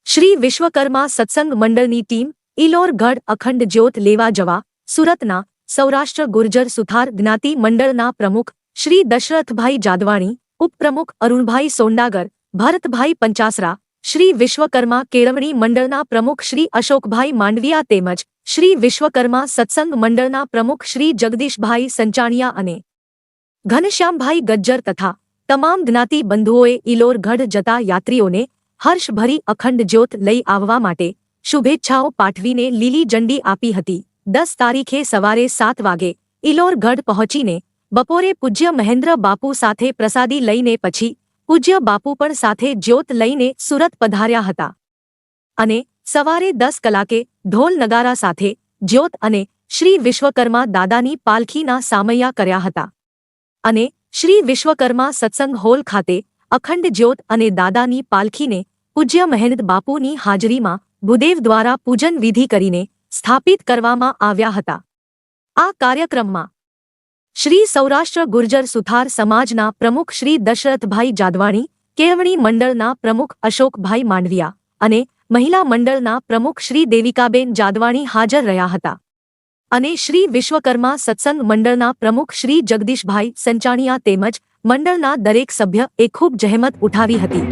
શ્રી વિશ્વકર્મા સત્સંગ મંડળની ટીમ ઇલોરગઢ અખંડ જ્યોત લેવા જવા સુરતના સૌરાષ્ટ્ર ગુર્જર સુથાર જ્ઞાતિ મંડળના પ્રમુખ શ્રી દશરથભાઈ જાદવાણી, ઉપપ્રમુખ અરુણભાઈ સોંડાગર, ભરતભાઈ પંચાસરા, શ્રી વિશ્વકર્મા કેળવણી મંડળના પ્રમુખ શ્રી અશોકભાઈ માંડવિયા તેમજ શ્રી વિશ્વકર્મા સત્સંગ મંડળના પ્રમુખ શ્રી જગદીશભાઈ સંચાણિયા અને ઘનશ્યામભાઈ ગજ્જર તથા તમામ જ્ઞાતિ બંધુઓએ ઇલોરગઢ જતા યાત્રીઓને હર્ષભરી અખંડ જ્યોત લઈ આવવા માટે શુભેચ્છાઓ પાઠવીને લીલી ઝંડી આપી હતી। 10 તારીખે સવારે 7 વાગે ઇલોરગઢ પહોંચીને બપોરે પૂજ્ય મહેન્દ્ર બાપુ સાથે પ્રસાદી લઈને પછી પૂજ્ય બાપુ પણ સાથે જ્યોત લઈને સુરત પધાર્યા હતા અને સવારે 10 કલાકે ઢોલ નગારા સાથે જ્યોત અને શ્રી વિશ્વકર્મા દાદાની પાલખીના સામૈયા કર્યા હતા અને શ્રી વિશ્વકર્મા સત્સંગ હોલ ખાતે અખંડ જ્યોત અને દાદાની પાલખીને પૂજ્ય મહેન્દ્ર બાપુની હાજરીમાં ભૂદેવ દ્વારા પૂજન વિધિ કરીને સ્થાપિત કરવામાં આવ્યા હતા। આ કાર્યક્રમમાં શ્રી સૌરાષ્ટ્ર ગુર્જર સુથાર સમાજના પ્રમુખ શ્રી દશરથભાઈ જાદવાણી, કેળવણી મંડળના પ્રમુખ અશોકભાઈ માંડવિયા અને મહિલા મંડળના પ્રમુખ શ્રી દેવિકાબેન જાદવાણી હાજર રહ્યા હતા અને શ્રી વિશ્વકર્મા સત્સંગ મંડળના પ્રમુખ શ્રી જગદીશભાઈ સંચાણિયા તેમજ મંડળના દરેક સભ્યએ ખૂબ જહેમત ઉઠાવી હતી।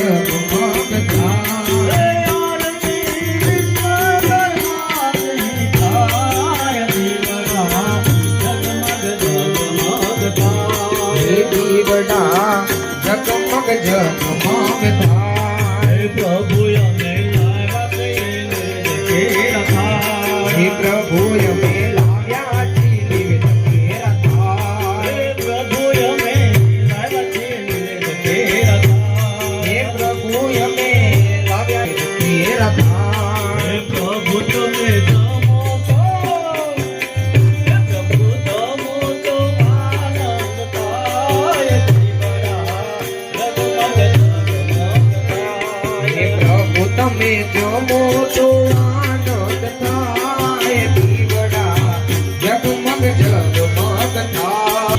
જગમગ થાય દીવડા જગમગ જગમગ થાય પ્રભુ અમે હે પ્રભુ અમે લાવ્યા છીએ નિવેદ કેરા પ્રભુ અમે હે પ્રભુ અમે લાવ્યા કેરા પ્રભુ તમે જમો તો પ્રભુ જમો તો આનંદ થાય હે પ્રભુ તમે જમો તો આનંદ થાય દીવડા જગમગ જગમગ થાય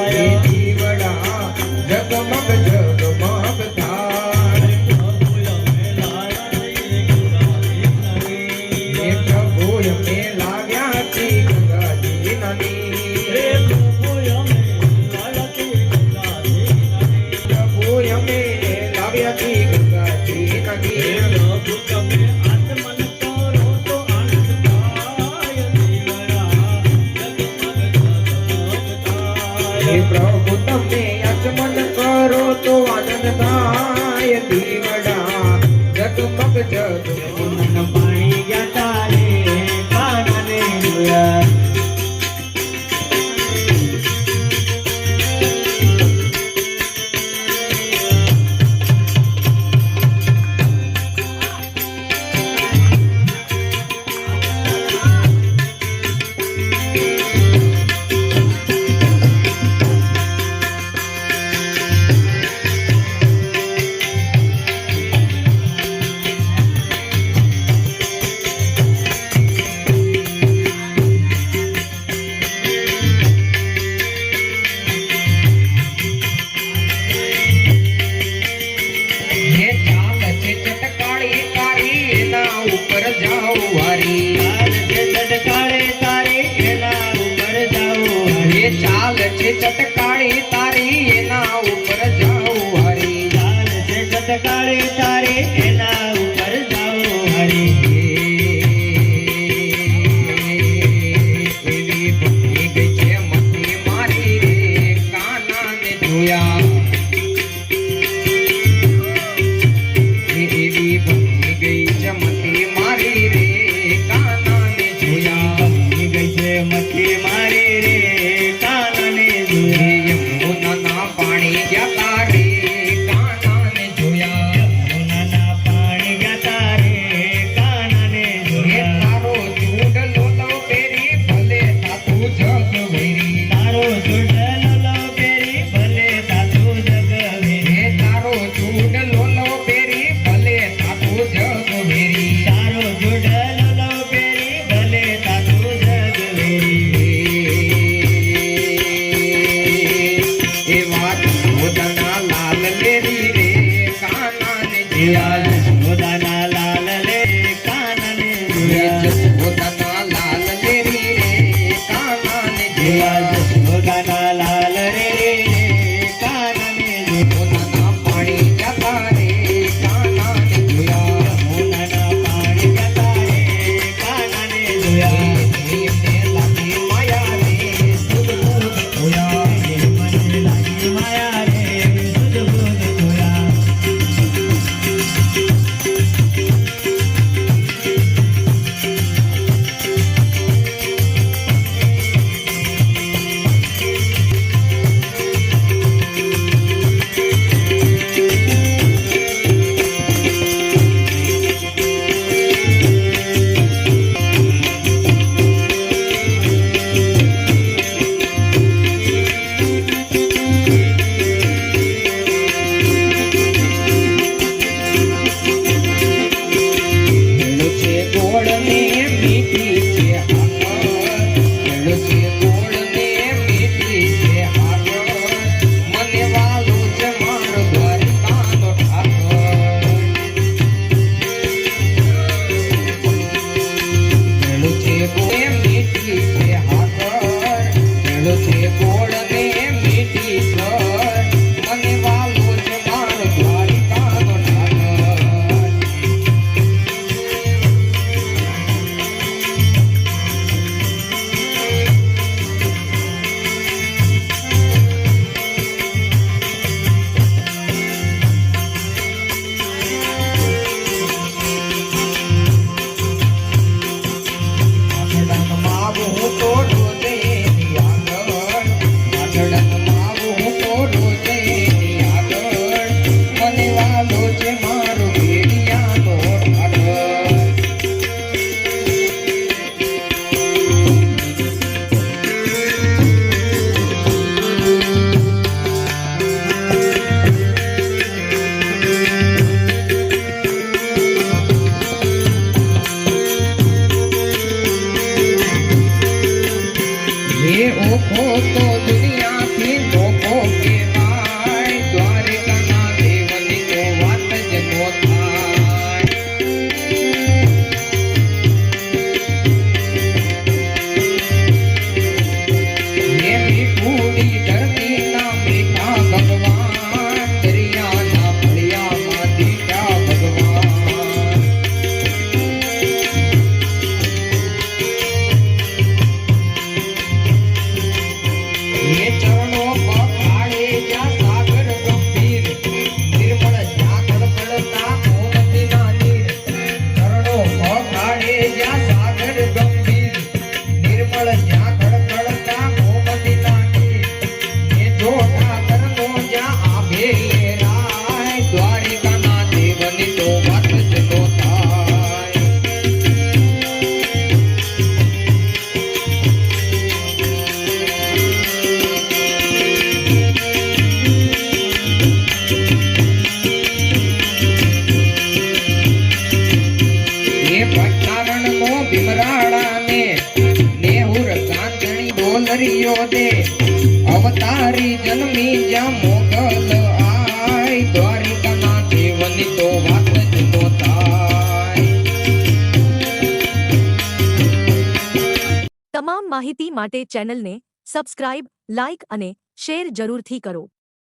હે દીવડા જગમગ જગમગ થાય હે પ્રભુ અમે લાવ્યા છીએ ગંગાજી નદી પ્રભુ અમે લાવ્યા છીએ ગંગાજી નદી હે પ્રભુ તમે અચમન કરો તો આનંદ થાય દીવડા જગમગ જગમગ પાણી ગયા તારે કાનને જોયા હે ચાલ છે ચટકાળી તારી એના ઉપર જાઉં વારી ચટકાળે તારે એના ઉપર જાઉં હે ચાલ છે ચટકાળી તારી એના ઉપર જાઉં વારી ચાલ છે ચટકાળે તારે એના ઉપર જાઉં હરી એવી ભક્તિ ગઈ છે મતી મારી રે કાનાને જોયા એવી ભક્તિ ગઈ છે મતી મારી રે કાનાને જોયા ગઈ છે મથી મારી રે કાનને જોયા યમુનાના પાણી ગયા તારે કાનાને જોયા નાના પાણી ગયા તારે કાનને હે જોયા તારો ચૂડલો લવ પેરી ભલે તાતું જગ વેરી તારો ચૂડલો પેરી ભલે તાતું જગ વેરી હે તારો ચૂડલો લવ પેરી ભલે તાતું જગ વેરી તારો ચૂડલો પેરી ભલે તાતું જગ વેરી એ વાત મોદના લાલ લેરી રે કાનાને જીવા જોયા જશોદાના લાલ લે કાનને જોયા મોદના લાલ લેરી રે કાનાને જીવા જોયા જશોદાના લાલ રે કાનને જોયા મોદના પાણી જતા રે કાનાને જોયા મોનાના પાણી ગયા તારે કાનને જોયા એમને લાગી માયા રે સુધ બુધ જોયા મને લાગી માયા રે સુધ બુધ જોયા રાખો તો દુનિયાથી લોકો કહેવાય, દ્વારિકાના દેવની તો વાત જ નો થાય. એ મીઠુડી ધરતીના મીઠા ભગવાન, દરિયાના ફળિયામાં દીઠા ભગવાન. એ ચરણો પખાડે જ્યાં સાગર ગંભીર, નિર્મળ જ્યાં કળકળતા મોમતીના નીર. ચરણો પખાડે જ્યાં સાગર ગંભીર, નિર્મળ જ્યાં કળકળતા મોમતીના નીર. એ જોતા કરનો જ્યાં આભે રાય, દ્વારિકાના દેવની તો વાત જ નો થાય. એ પઠારણનો ભીમરાળાને નેહુર કાંચણી ડોલરીઓ દે, અવતારી જન્મી જ્યાં મોગલ આય, દ્વારિકાના દેવની તો વાત જ નો થાય. તમામ માહિતી માટે ચેનલને સબસ્ક્રાઇબ, લાઇક અને શેર જરૂરથી કરો.